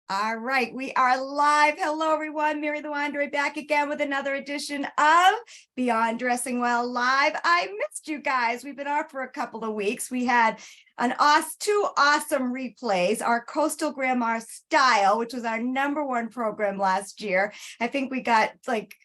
All right, we are live. Hello, everyone. Mary the Wanderer back again with another edition of Beyond Dressing Well Live. I missed you guys. We've been off for a couple of weeks. We had two awesome replays, our Coastal Grandma Style, which was our #1 program last year. I think we got like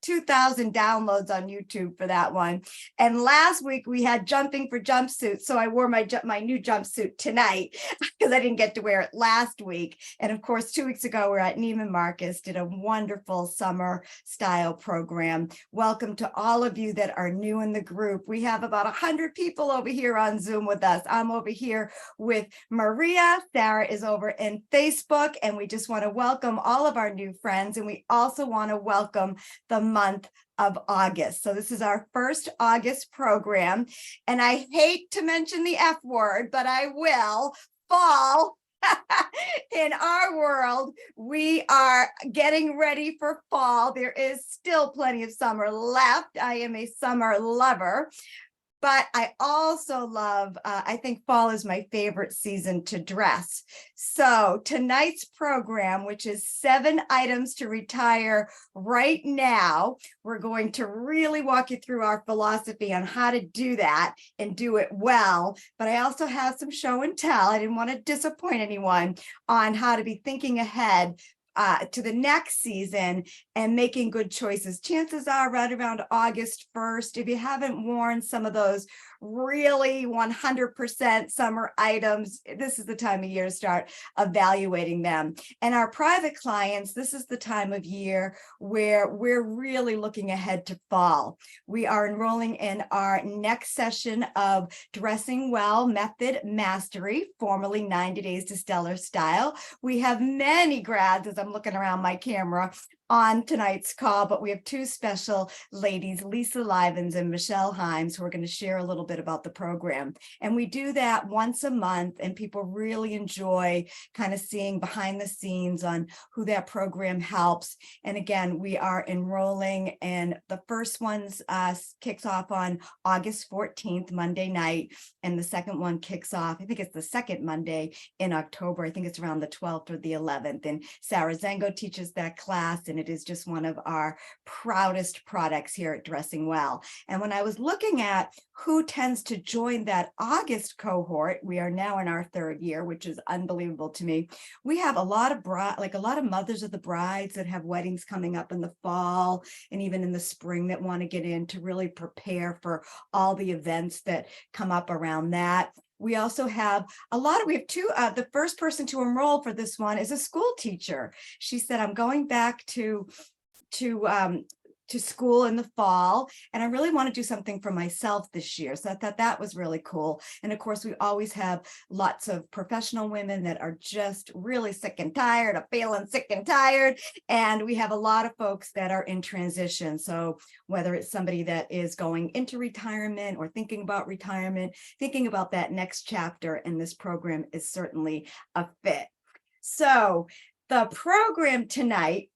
2,000 downloads on YouTube for that one. And last week we had jumping for jumpsuits. So I wore my new jumpsuit tonight because I didn't get to wear it last week. And of course, 2 weeks ago, we're at Neiman Marcus, did a wonderful summer style program. Welcome to all of you that are new in the group. We have about 100 people over here on Zoom with us. I'm over here with Maria. Sarah is over in Facebook. And we just want to welcome all of our new friends. And we also want to welcome the month of August. So this is our first August program. And I hate to mention the F word, but I will. Fall. In our world, we are getting ready for fall. There is still plenty of summer left. I am a summer lover. But I also love, I think fall is my favorite season to dress. So tonight's program, which is 7 items to retire right now, we're going to really walk you through our philosophy on how to do that and do it well. But I also have some show and tell. I didn't want to disappoint anyone on how to be thinking ahead to the next season and making good choices. Chances are right around August 1st, if you haven't worn some of those really 100% summer items, this is the time of year to start evaluating them. And our private clients, this is the time of year where we're really looking ahead to fall. We are enrolling in our next session of Dressing Well Method Mastery, formerly 90 Days to Stellar Style. We have many grads, as I'm looking around my camera, on tonight's call, but we have 2 special ladies, Lisa Livens and Michelle Himes, who are going to share a little bit about the program. And we do that once a month, and people really enjoy kind of seeing behind the scenes on who that program helps. And again, we are enrolling, and the first one's kicks off on August 14th, Monday night, and the second one kicks off, I think it's the second Monday in October. I think it's around the 12th or the 11th. And Sarah Zengo teaches that class, and it is just one of our proudest products here at Dressing Well. And when I was looking at who tends to join that August cohort, we are now in our 3rd year, which is unbelievable to me. We have a lot of mothers of the brides that have weddings coming up in the fall and even in the spring that want to get in to really prepare for all the events that come up around that. We also have we have 2, the first person to enroll for this one is a school teacher. She said, I'm going back to school in the fall, and I really want to do something for myself this year. So I thought that was really cool. And of course, we always have lots of professional women that are just really sick and tired of feeling sick and tired. And we have a lot of folks that are in transition. So whether it's somebody that is going into retirement or thinking about retirement, thinking about that next chapter in this program is certainly a fit. So the program tonight,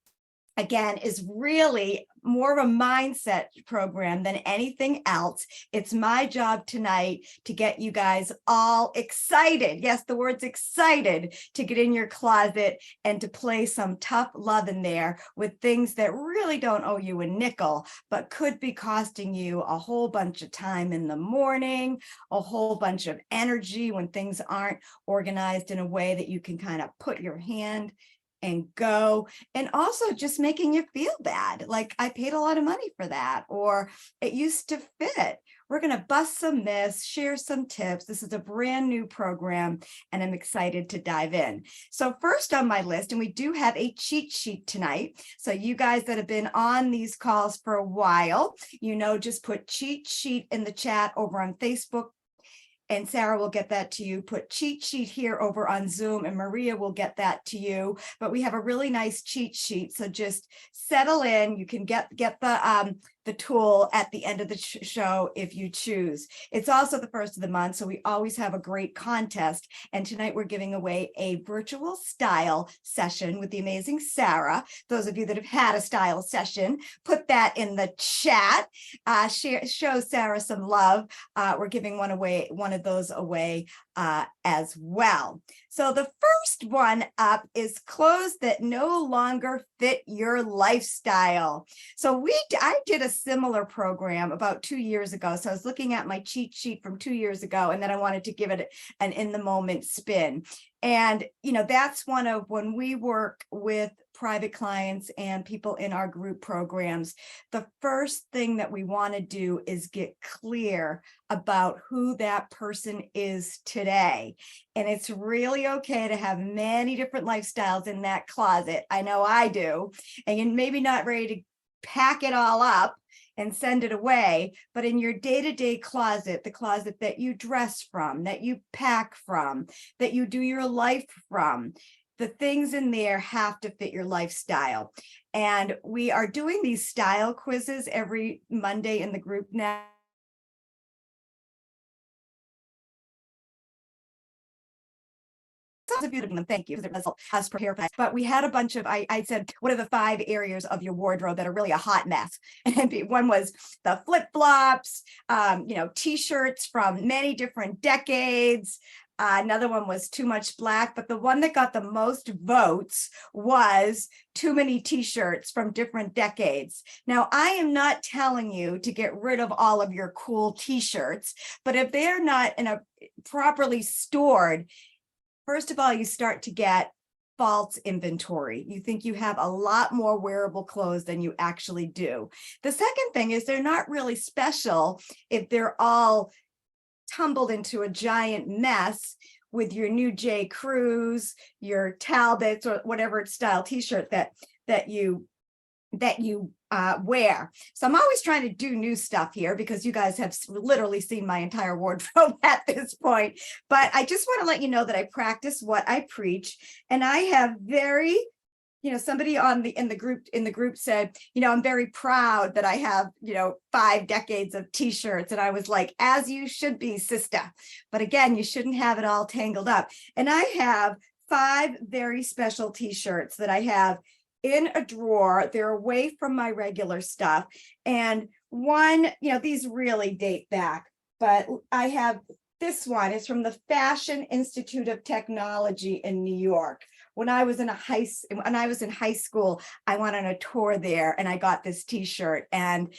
again, is really more of a mindset program than anything else. It's my job tonight to get you guys all excited. Yes, the word's excited to get in your closet and to play some tough love in there with things that really don't owe you a nickel, but could be costing you a whole bunch of time in the morning, a whole bunch of energy when things aren't organized in a way that you can kind of put your hand and go, and also just making you feel bad. Like, I paid a lot of money for that, or it used to fit. We're going to bust some myths, share some tips. This is a brand new program, and I'm excited to dive in. So first on my list, and we do have a cheat sheet tonight. So you guys that have been on these calls for a while, just put cheat sheet in the chat over on Facebook, and Sarah will get that to you. Put cheat sheet here over on Zoom, and Maria will get that to you. But we have a really nice cheat sheet, so just settle in. You can get the tool at the end of the show if you choose. It's also the first of the month, so we always have a great contest. And tonight we're giving away a virtual style session with the amazing Sarah. Those of you that have had a style session, put that in the chat. Show Sarah some love. We're giving one of those away as well. So the first one up is clothes that no longer fit your lifestyle. So I did a similar program about 2 years ago. So I was looking at my cheat sheet from 2 years ago, and then I wanted to give it an in the moment spin. And, that's one of when we work with private clients and people in our group programs, the first thing that we want to do is get clear about who that person is today. And it's really okay to have many different lifestyles in that closet. I know I do. And you're maybe not ready to pack it all up and send it away, but in your day-to-day closet, the closet that you dress from, that you pack from, that you do your life from, the things in there have to fit your lifestyle. And we are doing these style quizzes every Monday in the group now. Thank you, because it was us prepare for that. But we had a bunch of, I said, what are the 5 areas of your wardrobe that are really a hot mess? And one was the flip-flops, t-shirts from many different decades. Another one was too much black, but the one that got the most votes was too many t-shirts from different decades. Now, I am not telling you to get rid of all of your cool t-shirts, but if they're not properly stored, first of all, you start to get false inventory. You think you have a lot more wearable clothes than you actually do. The second thing is they're not really special if they're all tumbled into a giant mess with your new J. Crews, your Talbots, or whatever style t-shirt that you wear. So I'm always trying to do new stuff here because you guys have literally seen my entire wardrobe at this point. But I just want to let you know that I practice what I preach, and I have somebody in the group said, I'm very proud that I have, 5 decades of t-shirts. And I was like, as you should be, sister. But again, you shouldn't have it all tangled up. And I have 5 very special t-shirts that I have in a drawer. They're away from my regular stuff. And one, these really date back, but I have this one. It's from the Fashion Institute of Technology in New York. When I was in high school, I went on a tour there and I got this t-shirt, and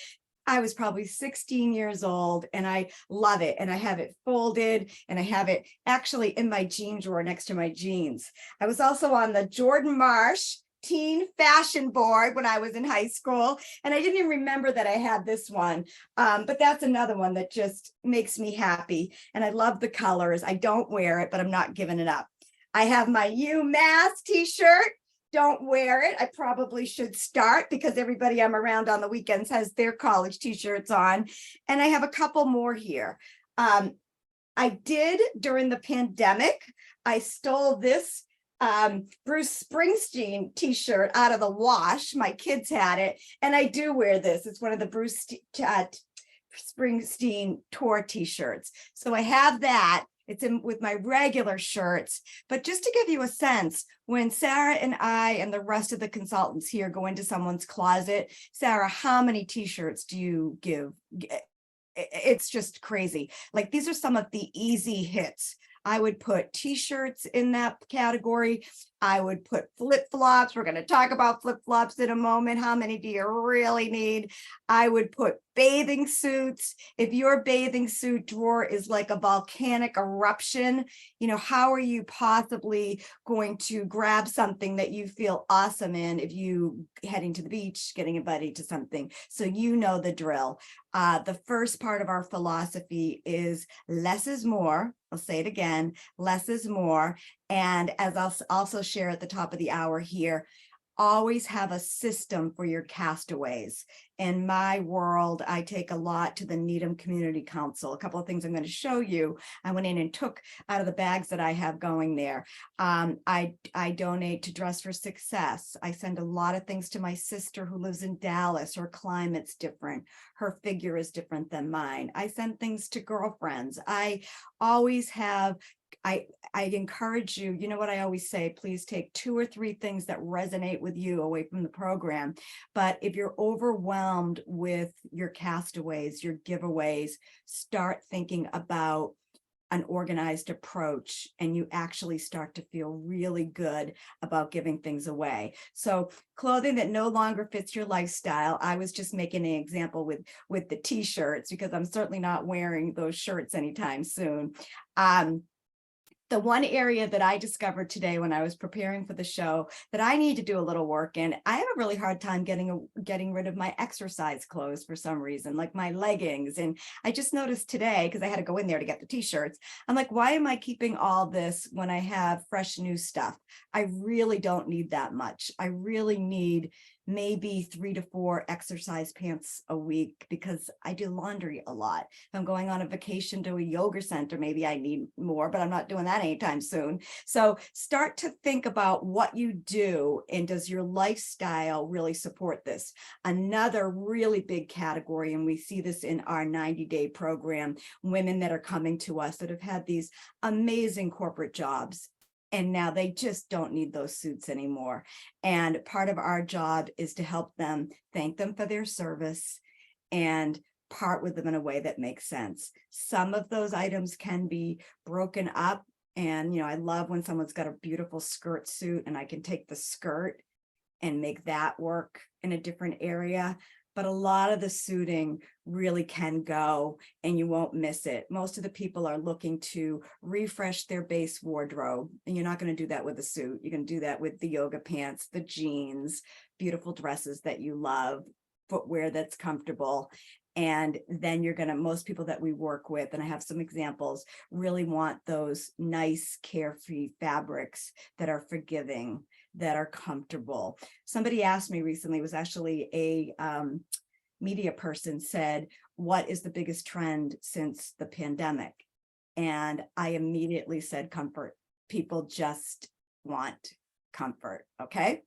I was probably 16 years old, and I love it. And I have it folded, and I have it actually in my jean drawer next to my jeans. I was also on the Jordan Marsh teen fashion board when I was in high school, and I didn't even remember that I had this one, but that's another one that just makes me happy, and I love the colors. I don't wear it, but I'm not giving it up. I have my UMass t-shirt. Don't wear it. I probably should start because everybody I'm around on the weekends has their college t-shirts on, and I have a couple more here. I did during the pandemic. I stole this Bruce Springsteen t-shirt out of the wash. My kids had it, and I do wear this. It's one of the Bruce Springsteen tour t-shirts. So I have that. It's in with my regular shirts. But just to give you a sense, when Sarah and I and the rest of the consultants here go into someone's closet, Sarah, how many t-shirts do you give? It's just crazy. Like, these are some of the easy hits. I would put t-shirts in that category. I would put flip-flops. We're going to talk about flip-flops in a moment. How many do you really need? I would put bathing suits. If your bathing suit drawer is like a volcanic eruption, how are you possibly going to grab something that you feel awesome in if you heading to the beach, getting invited to something? So the drill. The first part of our philosophy is less is more. I'll say it again, less is more. And as I'll also share at the top of the hour here, always have a system for your castaways. In my world, I take a lot to the Needham Community Council. A couple of things I'm going to show you. I went in and took out of the bags that I have going there. I donate to Dress for Success. I send a lot of things to my sister who lives in Dallas. Her climate's different. Her figure is different than mine. I send things to girlfriends. I always have I encourage you, what I always say, please take 2 or 3 things that resonate with you away from the program. But if you're overwhelmed with your castaways, your giveaways, start thinking about an organized approach, and you actually start to feel really good about giving things away. So clothing that no longer fits your lifestyle. I was just making an example with the t-shirts, because I'm certainly not wearing those shirts anytime soon. The one area that I discovered today when I was preparing for the show that I need to do a little work in, I have a really hard time getting rid of my exercise clothes for some reason, like my leggings. And I just noticed today, because I had to go in there to get the t-shirts, I'm like, why am I keeping all this when I have fresh new stuff? I really don't need that much. I really need maybe 3 to 4 exercise pants a week, because I do laundry a lot. If I'm going on a vacation to a yoga center, maybe I need more, but I'm not doing that anytime soon. So start to think about what you do, and does your lifestyle really support this? Another really big category, and we see this in our 90-day program, women that are coming to us that have had these amazing corporate jobs, and now they just don't need those suits anymore. And part of our job is to help them, thank them for their service, and part with them in a way that makes sense. Some of those items can be broken up. And, I love when someone's got a beautiful skirt suit and I can take the skirt and make that work in a different area. But a lot of the suiting really can go, and you won't miss it. Most of the people are looking to refresh their base wardrobe, and you're not going to do that with a suit. You can do that with the yoga pants, the jeans, beautiful dresses that you love, footwear that's comfortable. And then most people that we work with, and I have some examples, really want those nice, carefree fabrics that are forgiving, that are comfortable. Somebody asked me recently, it was actually a media person, said, what is the biggest trend since the pandemic? And I immediately said comfort. People just want comfort. Okay.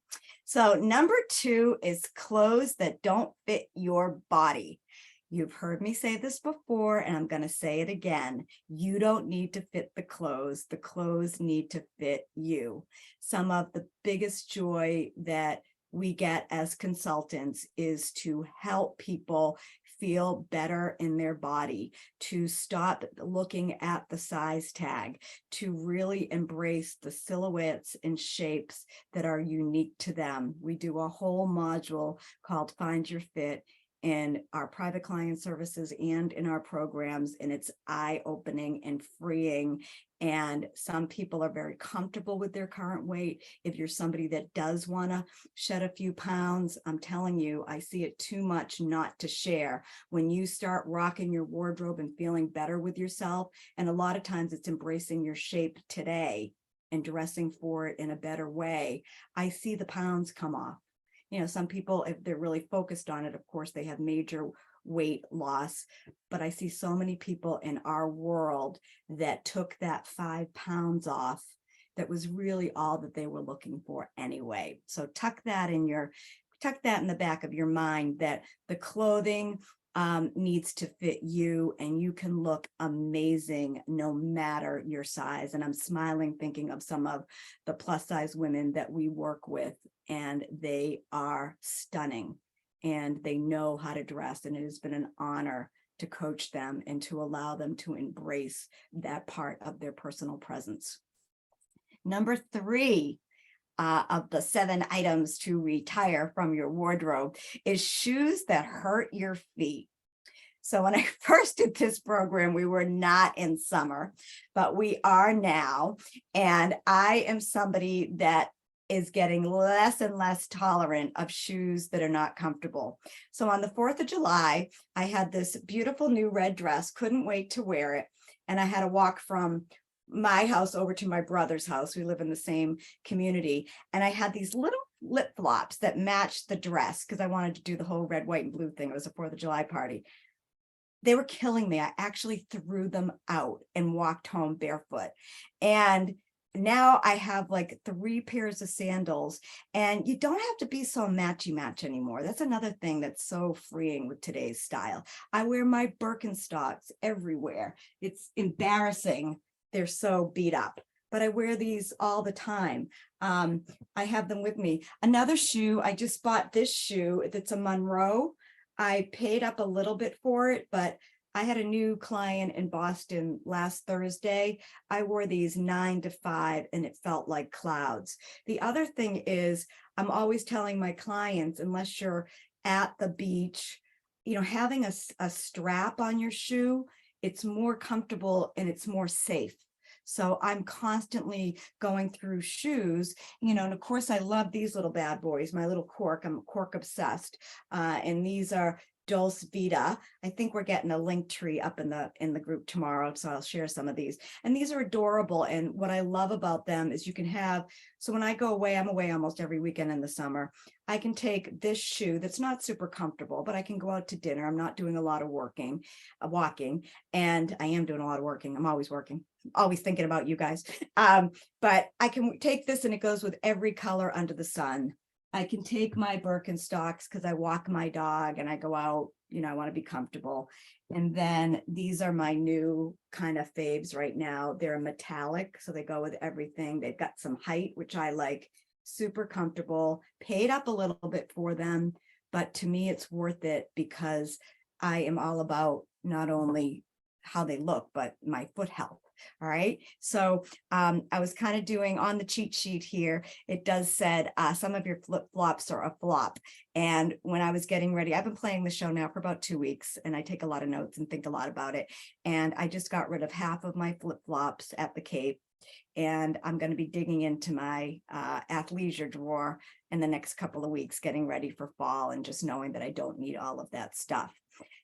So number 2 is clothes that don't fit your body. You've heard me say this before, and I'm going to say it again. You don't need to fit the clothes. The clothes need to fit you. Some of the biggest joy that we get as consultants is to help people feel better in their body, to stop looking at the size tag, to really embrace the silhouettes and shapes that are unique to them. We do a whole module called Find Your Fit in our private client services and in our programs, and it's eye-opening and freeing. And some people are very comfortable with their current weight. If you're somebody that does want to shed a few pounds, I'm telling you, I see it too much not to share. When you start rocking your wardrobe and feeling better with yourself, and a lot of times it's embracing your shape today and dressing for it in a better way, I see the pounds come off. Some people, if they're really focused on it, of course, they have major weight loss. But I see so many people in our world that took that 5 pounds off. That was really all that they were looking for anyway. So tuck that in the back of your mind, that the clothing needs to fit you, and you can look amazing no matter your size. And I'm smiling thinking of some of the plus size women that we work with, and they are stunning and they know how to dress. And it has been an honor to coach them and to allow them to embrace that part of their personal presence. Number 3 of the 7 items to retire from your wardrobe is shoes that hurt your feet. So when I first did this program, we were not in summer, but we are now. And I am somebody that is getting less and less tolerant of shoes that are not comfortable. So on the 4th of July, I had this beautiful new red dress, couldn't wait to wear it. And I had to walk from my house over to my brother's house. We live in the same community. And I had these little flip-flops that matched the dress because I wanted to do the whole red, white, and blue thing. It was a 4th of July party. They were killing me. I actually threw them out and walked home barefoot. And now I have like 3 pairs of sandals, and you don't have to be so matchy-match anymore. That's another thing that's so freeing with today's style. I wear my Birkenstocks everywhere. It's embarrassing. They're so beat up, but I wear these all the time. I have them with me. Another shoe, I just bought this shoe that's a Monroe. I paid up a little bit for it, but I had a new client in Boston last Thursday. I wore these 9 to 5 and it felt like clouds. The other thing is I'm always telling my clients, unless you're at the beach, having a strap on your shoe, it's more comfortable and it's more safe. So I'm constantly going through shoes, and of course I love these little bad boys, my little cork. I'm cork obsessed. And these are Dulce Vita. I think we're getting a link tree up in the group tomorrow, so I'll share some of these. And these are adorable. And what I love about them is you can have, so when I go away, I'm away almost every weekend in the summer. I can take this shoe that's not super comfortable, but I can go out to dinner. I'm not doing a lot of walking, and I am doing a lot of working. I'm always working, always thinking about you guys. But I can take this and it goes with every color under the sun. I can take my Birkenstocks because I walk my dog and I go out, I want to be comfortable. And then these are my new kind of faves right now. They're metallic, so they go with everything. They've got some height, which I like, super comfortable, paid up a little bit for them. But to me, it's worth it because I am all about not only how they look, but my foot health. All right. So I was kind of doing on the cheat sheet here. It does said some of your flip flops are a flop. And when I was getting ready, I've been playing the show now for about 2 weeks and I take a lot of notes and think a lot about it. And I just got rid of half of my flip flops at the Cape. And I'm going to be digging into my athleisure drawer in the next couple of weeks, getting ready for fall and just knowing that I don't need all of that stuff.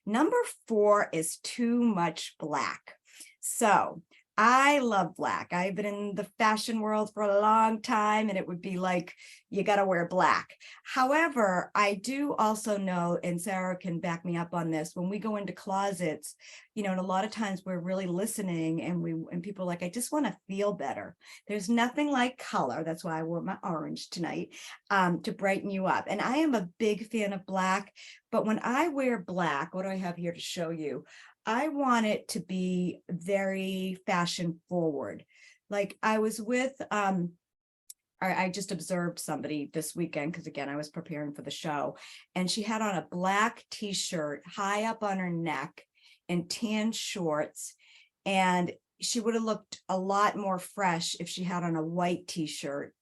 Number 4 is too much black. So I love black. I've been in the fashion world for a long time, and it would be like, you got to wear black. However, I do also know, and Sarah can back me up on this, when we go into closets, and a lot of times we're really listening and people are like, I just want to feel better. There's nothing like color. That's why I wore my orange tonight, to brighten you up. And I am a big fan of black, but when I wear black, what do I have here to show you? I want it to be very fashion forward. Like I was with, I just observed somebody this weekend, because again, I was preparing for the show, and she had on a black t-shirt high up on her neck and tan shorts. And she would have looked a lot more fresh if she had on a white t-shirt,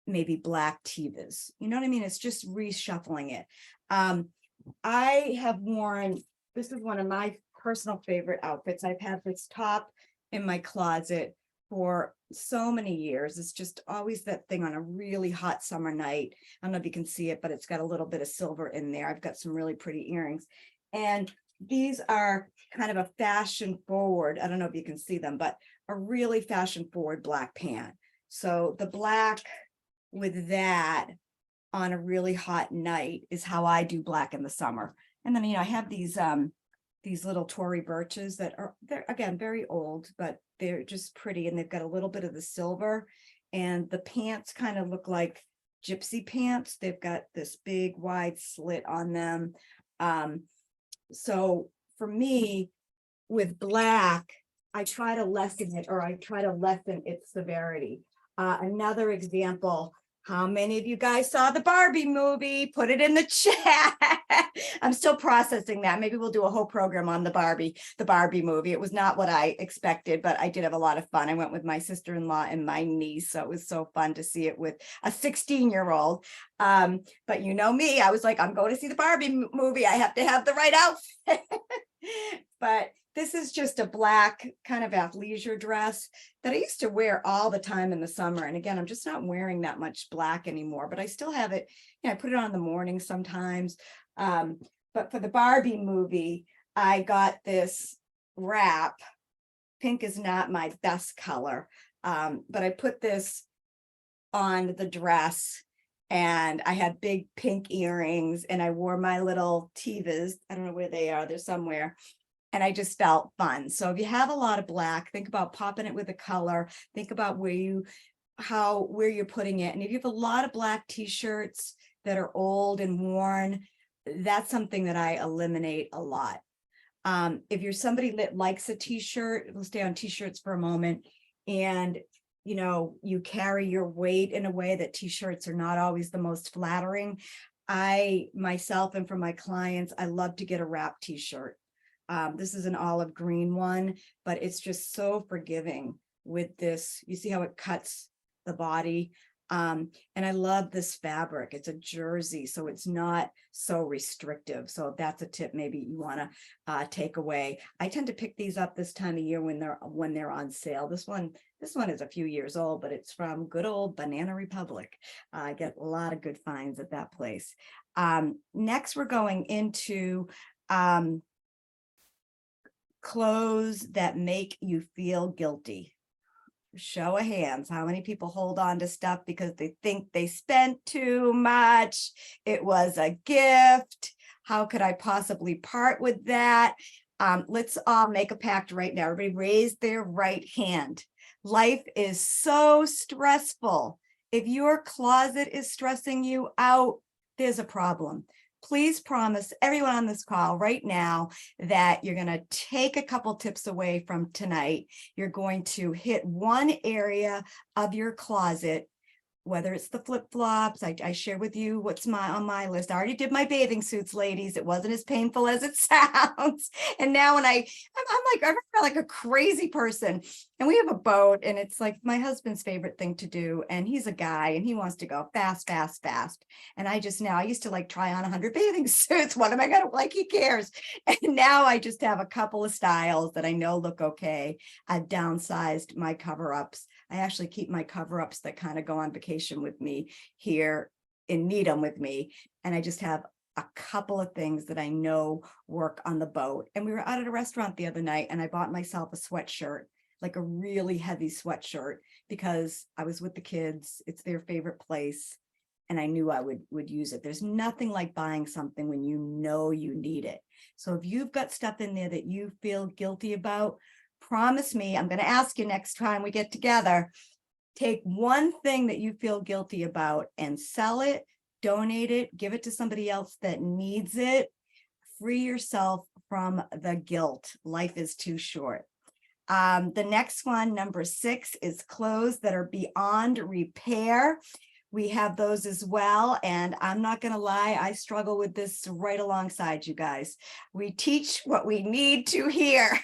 maybe black Tevas. You know what I mean? It's just reshuffling it. I have worn, this is one of my personal favorite outfits. I've had this top in my closet for so many years. It's just always that thing on a really hot summer night. I don't know if you can see it, but it's got a little bit of silver in there. I've got some really pretty earrings. And these are kind of a fashion forward, I don't know if you can see them, but a really fashion forward black pant. So the black with that on a really hot night is how I do black in the summer. And then, I have these little Tory Birches that they're again very old, but they're just pretty, and they've got a little bit of the silver, and the pants kind of look like gypsy pants. They've got this big wide slit on them. So for me, with black, I try to lessen it, or I try to lessen its severity. Another example. How many of you guys saw the Barbie movie? Put it in the chat. I'm still processing that. Maybe we'll do a whole program on the Barbie movie. It was not what I expected, but I did have a lot of fun. I went with my sister-in-law and my niece, so it was so fun to see it with a 16-year-old. But you know me, I was like, I'm going to see the Barbie movie. I have to have the right outfit. But this is just a black kind of athleisure dress that I used to wear all the time in the summer. And again, I'm just not wearing that much black anymore, but I still have it. I put it on in the morning sometimes. But for the Barbie movie, I got this wrap. Pink is not my best color, but I put this on the dress, and I had big pink earrings, and I wore my little Tevas. I don't know where they are. They're somewhere. And I just felt fun. So if you have a lot of black, think about popping it with a color. Think about where you're putting it. And if you have a lot of black t-shirts that are old and worn, that's something that I eliminate a lot. If you're somebody that likes a t-shirt, we'll stay on t-shirts for a moment, and you carry your weight in a way that t-shirts are not always the most flattering. I myself, and for my clients, I love to get a wrap t-shirt. This is an olive green one, but it's just so forgiving with this. You see how it cuts the body. And I love this fabric. It's a jersey, so it's not so restrictive. So that's a tip maybe you want to take away. I tend to pick these up this time of year when they're on sale. This one is a few years old, but it's from good old Banana Republic. I get a lot of good finds at that place. Next, we're going into clothes that make you feel guilty. Show of hands, how many people hold on to stuff because they think they spent too much? It was a gift. How could I possibly part with that? Let's all make a pact right now. Everybody raise their right hand. Life is so stressful. If your closet is stressing you out, there's a problem. Please promise everyone on this call right now that you're going to take a couple tips away from tonight. You're going to hit one area of your closet, whether it's the flip-flops. I share with you what's on my list. I already did my bathing suits, ladies. It wasn't as painful as it sounds. And now when I feel like a crazy person, and we have a boat, and it's like my husband's favorite thing to do. And he's a guy and he wants to go fast, fast, fast. And I used to like try on 100 bathing suits. What am I going to like? He cares. And now I just have a couple of styles that I know look okay. I've downsized my cover-ups. I actually keep my cover-ups that kind of go on vacation with me here in Needham with me. And I just have a couple of things that I know work on the boat. And we were out at a restaurant the other night and I bought myself a sweatshirt, like a really heavy sweatshirt, because I was with the kids. It's their favorite place. And I knew I would use it. There's nothing like buying something when you know you need it. So if you've got stuff in there that you feel guilty about, promise me, I'm going to ask you next time we get together, take one thing that you feel guilty about and sell it, donate it, give it to somebody else that needs it. Free yourself from the guilt. Life is too short. The next one, number 6, is clothes that are beyond repair. We have those as well. And I'm not going to lie, I struggle with this right alongside you guys. We teach what we need to hear.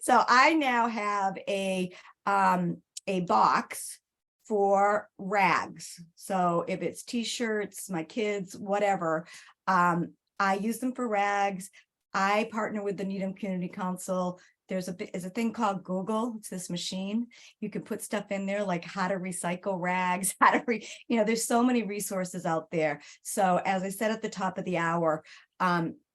So I now have a box for rags. So if it's t-shirts, my kids, whatever, I use them for rags. I partner with the Needham Community Council. There's a thing called Google. It's this machine. You can put stuff in there like how to recycle rags, there's so many resources out there. So as I said at the top of the hour,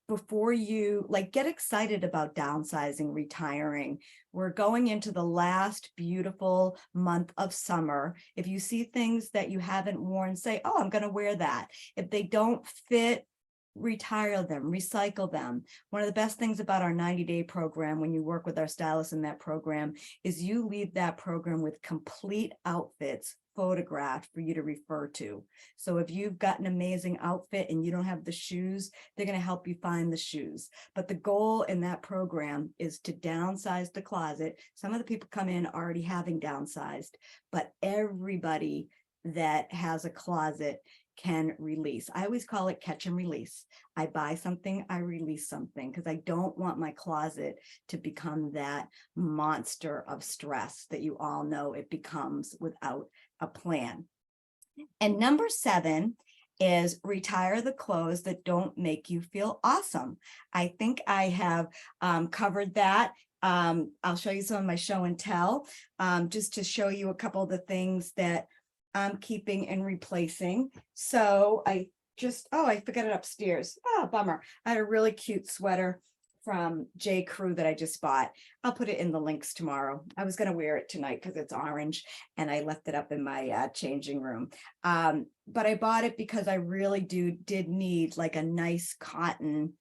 before you get excited about downsizing, retiring, we're going into the last beautiful month of summer. If you see things that you haven't worn, say, oh, I'm going to wear that. If they don't fit, retire them, recycle them. One of the best things about our 90-day program, when you work with our stylists in that program, is you leave that program with complete outfits photographed for you to refer to. So if you've got an amazing outfit and you don't have the shoes, they're going to help you find the shoes. But the goal in that program is to downsize the closet. Some of the people come in already having downsized, but everybody that has a closet can release. I always call it catch and release. I buy something, I release something, because I don't want my closet to become that monster of stress that you all know it becomes without a plan. And number 7 is retire the clothes that don't make you feel awesome. I think I have covered that. I'll show you some of my show and tell, just to show you a couple of the things that I'm keeping and replacing. So I forgot it upstairs. Oh, bummer. I had a really cute sweater from J. Crew that I just bought. I'll put it in the links tomorrow. I was going to wear it tonight because it's orange and I left it up in my changing room. But I bought it because I really did need like a nice cotton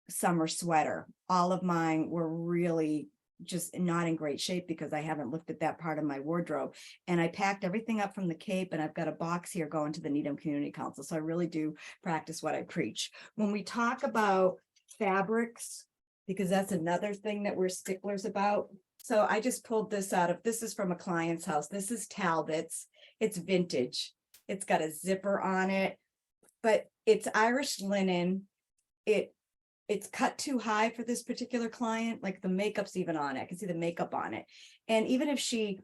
summer sweater. All of mine were really just not in great shape because I haven't looked at that part of my wardrobe. And I packed everything up from the Cape, and I've got a box here going to the Needham Community Council. So I really do practice what I preach. When we talk about fabrics, because that's another thing that we're sticklers about. So I just pulled this this is from a client's house. This is Talbot's. It's vintage. It's got a zipper on it, but it's Irish linen. it's cut too high for this particular client. Like the makeup's even on it. I can see the makeup on it. And even if she,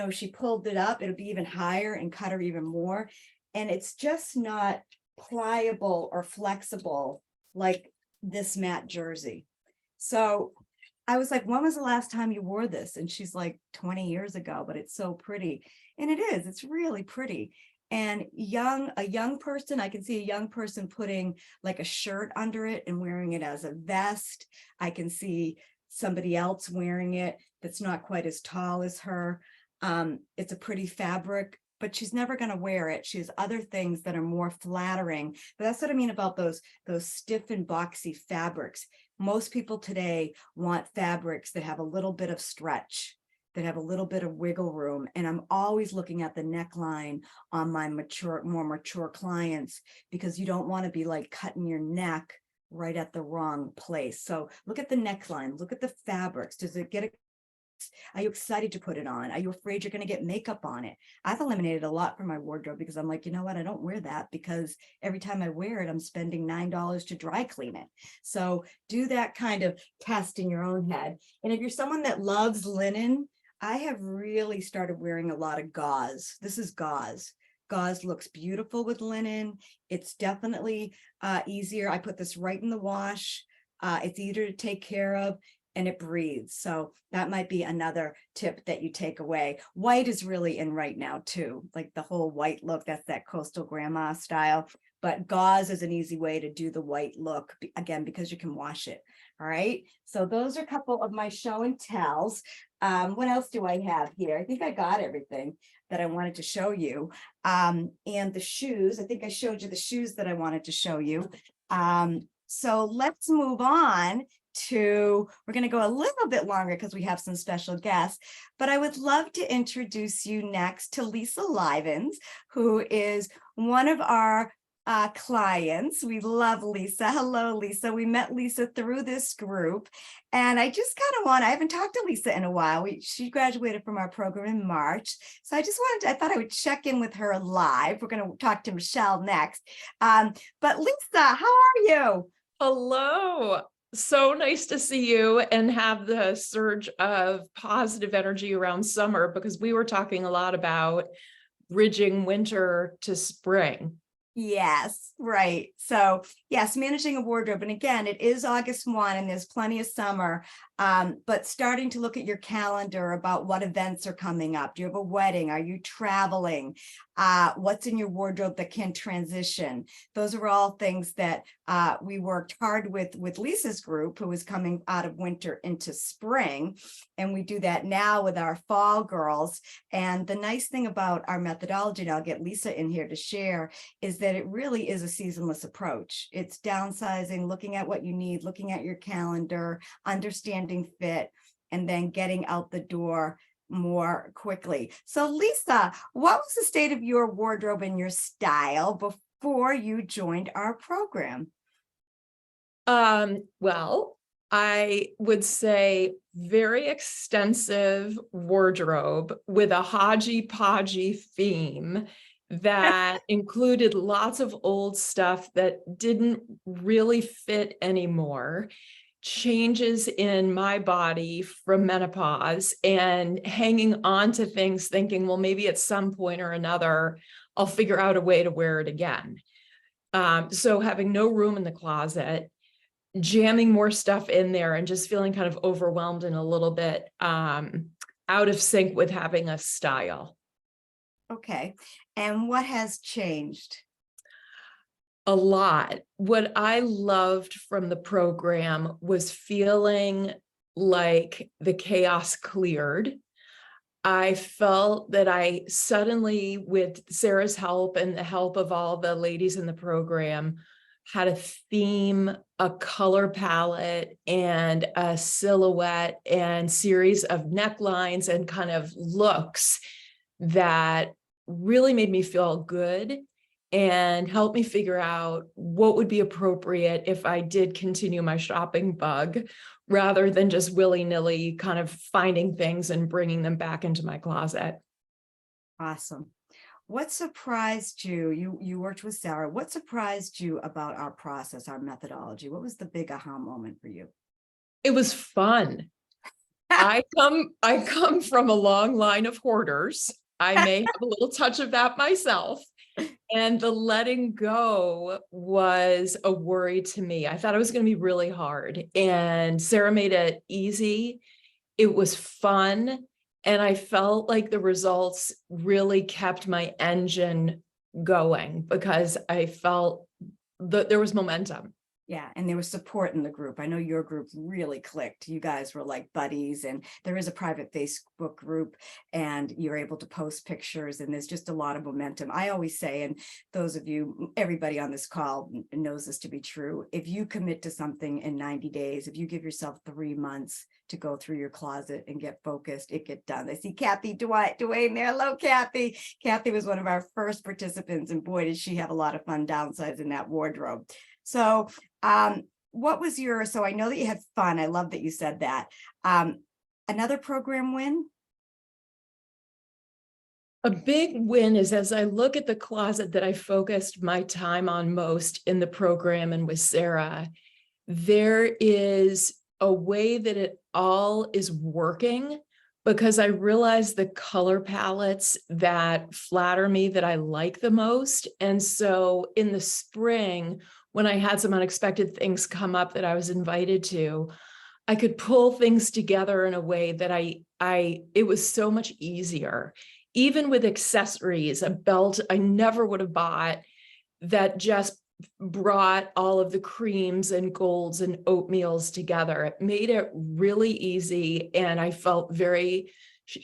she pulled it up, it'll be even higher and cut her even more. And it's just not pliable or flexible like this matte jersey. So I was like, when was the last time you wore this? And she's like, 20 years ago, but it's so pretty. And it is, it's really pretty. And a young person, I can see a young person putting like a shirt under it and wearing it as a vest. I can see somebody else wearing it that's not quite as tall as her. It's a pretty fabric, but she's never going to wear it. She has other things that are more flattering. But that's what I mean about those stiff and boxy fabrics. Most people today want fabrics that have a little bit of stretch, that have a little bit of wiggle room. And I'm always looking at the neckline on my more mature clients, because you don't want to be like cutting your neck right at the wrong place. So look at the neckline, look at the fabrics. Does it get Are you excited to put it on? Are you afraid you're going to get makeup on it? I've eliminated a lot from my wardrobe because I'm like, you know what? I don't wear that because every time I wear it, I'm spending $9 to dry clean it. So do that kind of test in your own head. And if you're someone that loves linen, I have really started wearing a lot of gauze. This is gauze. Gauze looks beautiful with linen. It's definitely easier. I put this right in the wash. It's easier to take care of, and it breathes. So that might be another tip that you take away. White is really in right now too, like the whole white look. That's that coastal grandma style. But gauze is an easy way to do the white look, again, because you can wash it. All right. So those are a couple of my show and tells. What else do I have here? I think I got everything that I wanted to show you. And the shoes, I think I showed you the shoes that I wanted to show you. So let's move on to, we're going to go a little bit longer because we have some special guests, but I would love to introduce you next to Lisa Livens, who is one of our clients. We love Lisa. Hello, Lisa. We met Lisa through this group. And I just kind of I haven't talked to Lisa in a while. She graduated from our program in March. So I thought I would check in with her live. We're going to talk to Michelle next. But Lisa, how are you? Hello. So nice to see you and have the surge of positive energy around summer, because we were talking a lot about bridging winter to spring. Yes, right. So yes, managing a wardrobe. And again, it is August 1 and there's plenty of summer, but starting to look at your calendar about what events are coming up. Do you have a wedding? Are you traveling? What's in your wardrobe that can transition? Those are all things that we worked hard with Lisa's group, who is coming out of winter into spring. And we do that now with our fall girls. And the nice thing about our methodology, and I'll get Lisa in here to share, is that it really is a seasonless approach. It's downsizing, looking at what you need, looking at your calendar, understanding fit, and then getting out the door more quickly. So Lisa, what was the state of your wardrobe and your style before you joined our program? Well, I would say very extensive wardrobe with a hodgepodge theme that included lots of old stuff that didn't really fit anymore, changes in my body from menopause, and hanging on to things thinking, well, maybe at some point or another, I'll figure out a way to wear it again. So having no room in the closet, jamming more stuff in there, and just feeling kind of overwhelmed and a little bit out of sync with having a style. Okay. And what has changed? A lot. What I loved from the program was feeling like the chaos cleared. I felt that I suddenly, with Sarah's help and the help of all the ladies in the program, had a theme, a color palette, and a silhouette and series of necklines and kind of looks that really made me feel good and helped me figure out what would be appropriate if I did continue my shopping bug, rather than just willy-nilly kind of finding things and bringing them back into my closet. Awesome. what surprised you? You worked with Sarah. What surprised you about our process, our methodology? What was the big aha moment for you? It was fun. I come from a long line of hoarders. I may have a little touch of that myself. And the letting go was a worry to me. I thought it was going to be really hard. And Sarah made it easy. It was fun. And I felt like the results really kept my engine going because I felt that there was momentum. Yeah, and there was support in the group. I know your group really clicked. You guys were like buddies, and there is a private Facebook group, and you're able to post pictures, and there's just a lot of momentum. I always say, and those of you, everybody on this call knows this to be true, if you commit to something in 90 days, if you give yourself 3 months to go through your closet and get focused, it get done. I see Kathy Dwayne there. Hello, Kathy. Kathy was one of our first participants, and boy, did she have a lot of fun downsizing that wardrobe. So what was your, so I know that you had fun. I love that you said that. Another program win? A big win is as I look at the closet that I focused my time on most in the program and with Sarah, there is a way that it all is working because I realize the color palettes that flatter me that I like the most. And so in the spring, when I had some unexpected things come up that I was invited to, I could pull things together in a way that it was so much easier. Even with accessories, a belt I never would have bought that just brought all of the creams and golds and oatmeals together. It made it really easy. And I felt very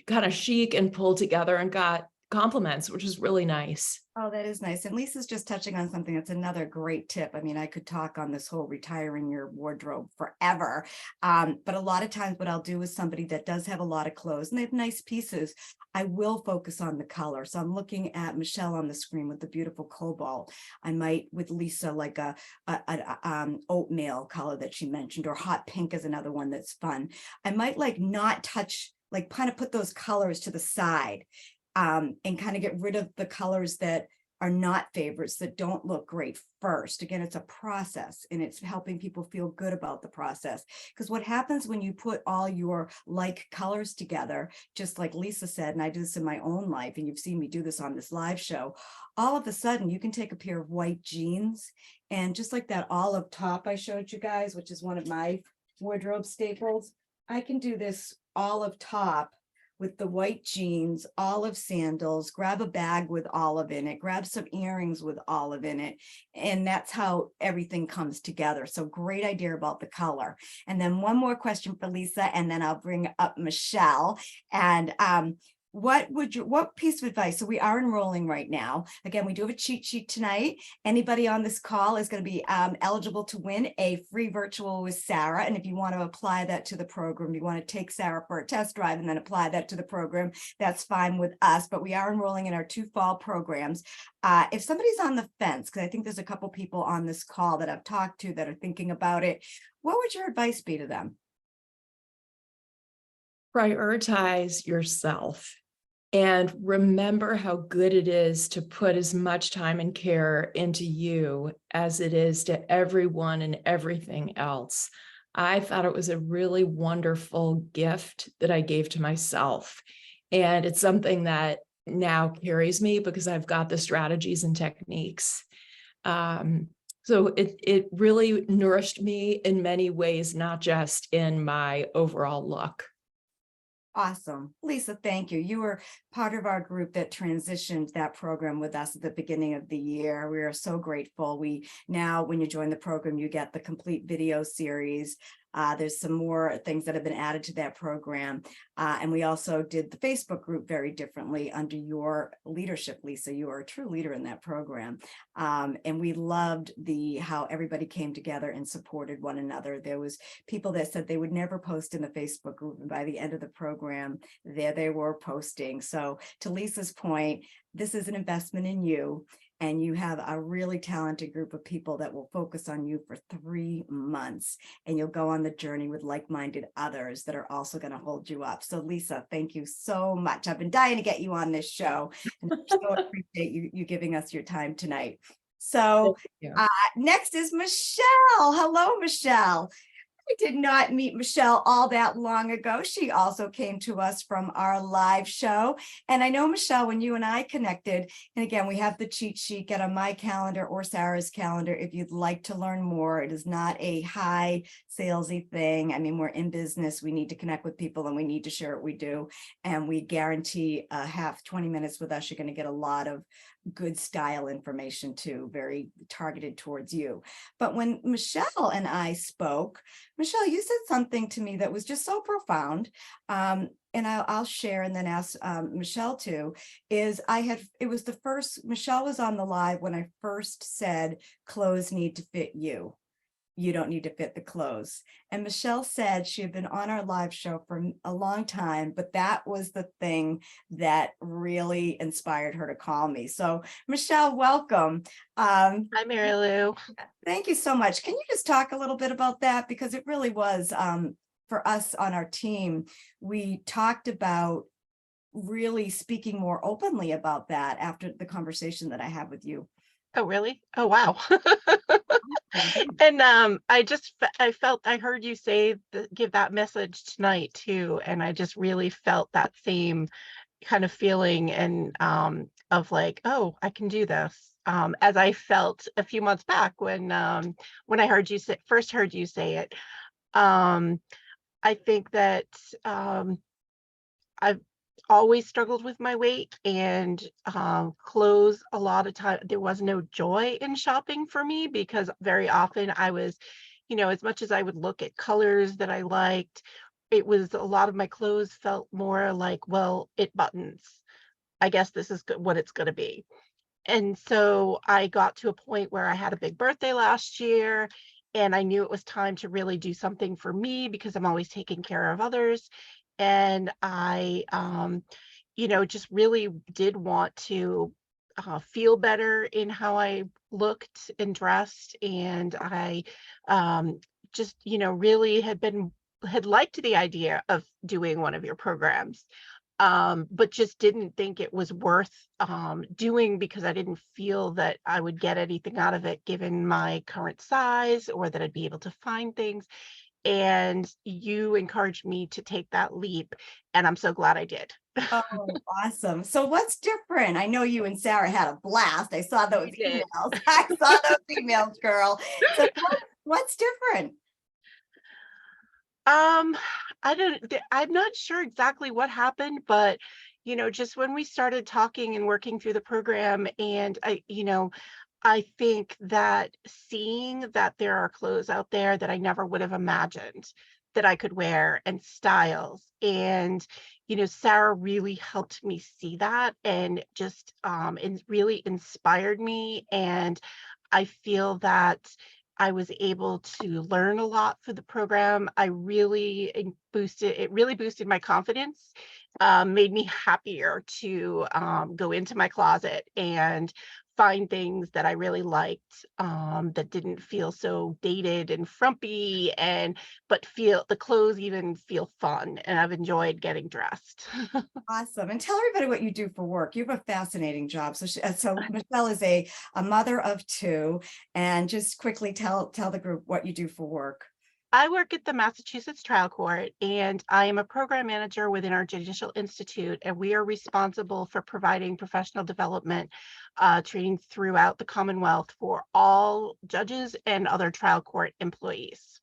kind of chic and pulled together and got compliments, which was really nice. Oh, that is nice. And Lisa's just touching on something that's another great tip. I mean, I could talk on this whole retiring your wardrobe forever. But a lot of times what I'll do with somebody that does have a lot of clothes and they have nice pieces, I will focus on the color. So I'm looking at Michelle on the screen with the beautiful cobalt. I might with Lisa like a oatmeal color that she mentioned, or hot pink is another one that's fun. I might like not touch, like kind of put those colors to the side. And kind of get rid of the colors that are not favorites, that don't look great first. Again, it's a process, and it's helping people feel good about the process. Because what happens when you put all your like colors together, just like Lisa said, and I do this in my own life, and you've seen me do this on this live show, all of a sudden you can take a pair of white jeans, and just like that olive top I showed you guys, which is one of my wardrobe staples, I can do this olive top with the white jeans, olive sandals, grab a bag with olive in it, grab some earrings with olive in it. And that's how everything comes together. So great idea about the color. And then one more question for Lisa, and then I'll bring up Michelle. And what piece of advice? So we are enrolling right now. Again, we do have a cheat sheet tonight. Anybody on this call is going to be eligible to win a free virtual with Sarah. And if you want to apply that to the program, you want to take Sarah for a test drive and then apply that to the program, that's fine with us. But we are enrolling in our 2 fall programs. If somebody's on the fence, because I think there's a couple people on this call that I've talked to that are thinking about it, what would your advice be to them? Prioritize yourself and remember how good it is to put as much time and care into you as it is to everyone and everything else. I thought it was a really wonderful gift that I gave to myself. And it's something that now carries me because I've got the strategies and techniques. So it really nourished me in many ways, not just in my overall look. Awesome. Lisa, thank you. You were part of our group that transitioned that program with us at the beginning of the year. We are so grateful. We now, when you join the program, you get the complete video series. There's some more things that have been added to that program. And we also did the Facebook group very differently under your leadership, Lisa. You are a true leader in that program. And we loved how everybody came together and supported one another. There was people that said they would never post in the Facebook group. And by the end of the program, there they were posting. So to Lisa's point, this is an investment in you. and you have a really talented group of people that will focus on you for 3 months, and you'll go on the journey with like-minded others that are also going to hold you up. So Lisa, thank you so much. I've been dying to get you on this show, and I so appreciate you giving us your time tonight. So Yeah. next is Michelle. Hello, Michelle. I did not meet Michelle all that long ago. She also came to us from our live show. And I know, Michelle, when you and I connected, and again, we have the cheat sheet, get on my calendar or Sarah's calendar if you'd like to learn more. It is not a high salesy thing. I mean, we're in business. We need to connect with people and we need to share what we do. And we guarantee half 20 minutes with us, you're going to get a lot of good style information too, very targeted towards you. But when Michelle and I spoke, Michelle, you said something to me that was just so profound. And I'll share and then ask Michelle too, it was the first, Michelle was on the live when I first said, clothes need to fit you. You don't need to fit the clothes. And Michelle said she had been on our live show for a long time, but that was the thing that really inspired her to call me. So Michelle, welcome. Hi, Mary Lou. Thank you so much. Can you just talk a little bit about that? Because it really was, for us on our team, we talked about really speaking more openly about that after the conversation that I had with you. Oh, really? Oh, wow. And I heard you give that message tonight too, and I just really felt that same kind of feeling and of like, oh, I can do this. As I felt a few months back when I first heard you say it. I think that I've always struggled with my weight, and clothes, a lot of time there was no joy in shopping for me, because very often I was, as much as I would look at colors that I liked, it was a lot of my clothes felt more like, well, it buttons. I guess this is what it's going to be. And so I got to a point where I had a big birthday last year, and I knew it was time to really do something for me, because I'm always taking care of others. And I, just really did want to feel better in how I looked and dressed. And I just, really had liked the idea of doing one of your programs, but just didn't think it was worth doing, because I didn't feel that I would get anything out of it given my current size, or that I'd be able to find things. And you encouraged me to take that leap, and I'm so glad I did. Oh, awesome. So what's different? I know you and Sarah had a blast. I saw those We did. emails. I saw those emails, girl. So what's different? I'm not sure exactly what happened, but just when we started talking and working through the program, and I think that seeing that there are clothes out there that I never would have imagined that I could wear, and styles, and Sarah really helped me see that, and just really inspired me. And I feel that I was able to learn a lot for the program. It really boosted my confidence, made me happier to go into my closet and find things that I really liked, that didn't feel so dated and frumpy, but the clothes even feel fun, and I've enjoyed getting dressed. Awesome. And tell everybody what you do for work. You have a fascinating job. So Michelle is a mother of 2, and just quickly tell the group what you do for work. I work at the Massachusetts Trial Court, and I am a program manager within our Judicial Institute, and we are responsible for providing professional development training throughout the Commonwealth for all judges and other trial court employees.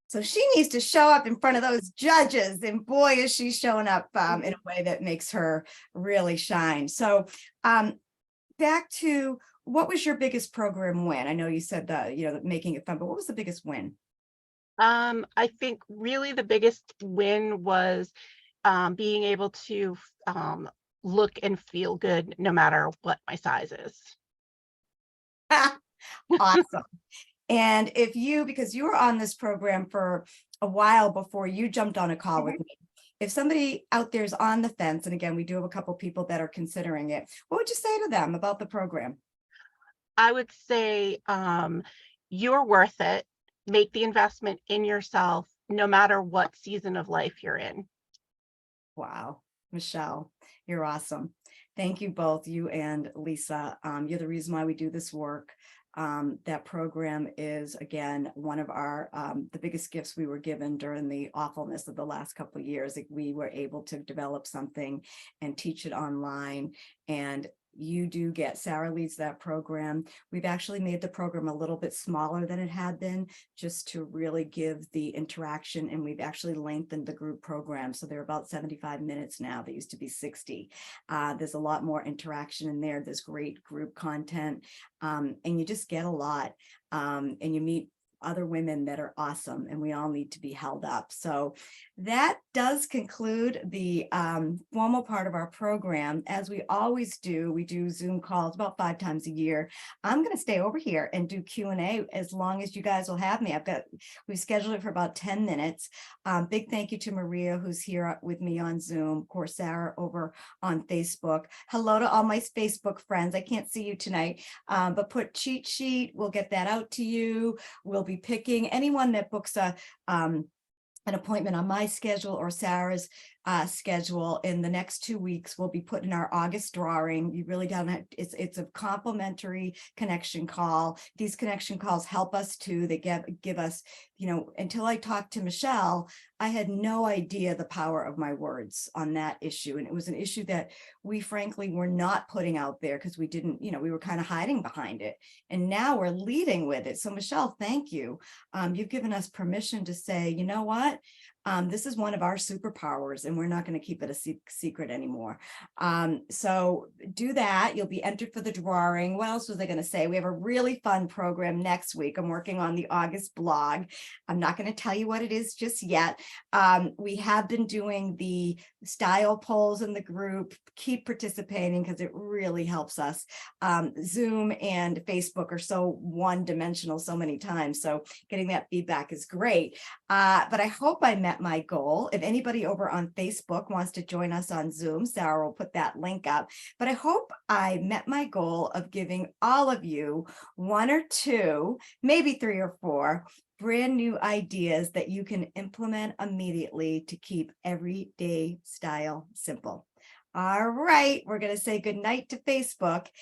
So she needs to show up in front of those judges, and boy, is she showing up in a way that makes her really shine. So back to, what was your biggest program win? I know you said making it fun, but what was the biggest win? I think really the biggest win was being able to look and feel good no matter what my size is. Awesome. And because you were on this program for a while before you jumped on a call with me, if somebody out there is on the fence, and again, we do have a couple people that are considering it, what would you say to them about the program? I would say you're worth it. Make the investment in yourself, no matter what season of life you're in. Wow, Michelle, you're awesome. Thank you both, you and Lisa. You're the reason why we do this work. That program is, again, one of our the biggest gifts we were given during the awfulness of the last couple of years. Like, we were able to develop something and teach it online. And you do get, Sarah leads that program. We've actually made the program a little bit smaller than it had been, just to really give the interaction. And we've actually lengthened the group program. So they're about 75 minutes now. They used to be 60. There's a lot more interaction in there. There's great group content. And you just get a lot. And you meet other women that are awesome, and we all need to be held up. So that does conclude the formal part of our program. As we always do, we do Zoom calls about 5 times a year. I'm going to stay over here and do Q&A as long as you guys will have me. We've scheduled it for about 10 minutes. Big thank you to Maria, who's here with me on Zoom. Of course, Sarah over on Facebook. Hello to all my Facebook friends. I can't see you tonight, but put cheat sheet. We'll get that out to you. We'll be picking anyone that books an appointment on my schedule or Sarah's schedule in the next 2 weeks. We'll be putting our August drawing. You really don't have, it's a complimentary connection call. These connection calls help us too. They give us, until I talked to Michelle, I had no idea the power of my words on that issue. And it was an issue that we frankly were not putting out there because we didn't, we were kind of hiding behind it. And now we're leading with it. So Michelle, thank you. You've given us permission to say, you know what? This is one of our superpowers, and we're not going to keep it a secret anymore. So do that. You'll be entered for the drawing. What else was I going to say? We have a really fun program next week. I'm working on the August blog. I'm not going to tell you what it is just yet. We have been doing the style polls in the group. Keep participating because it really helps us. Zoom and Facebook are so one-dimensional so many times. So getting that feedback is great. But I hope I met my goal. If anybody over on Facebook wants to join us on Zoom, Sarah will put that link up. But I hope I met my goal of giving all of you 1 or 2, maybe 3 or 4 brand new ideas that you can implement immediately to keep everyday style simple. All right, we're going to say good night to Facebook.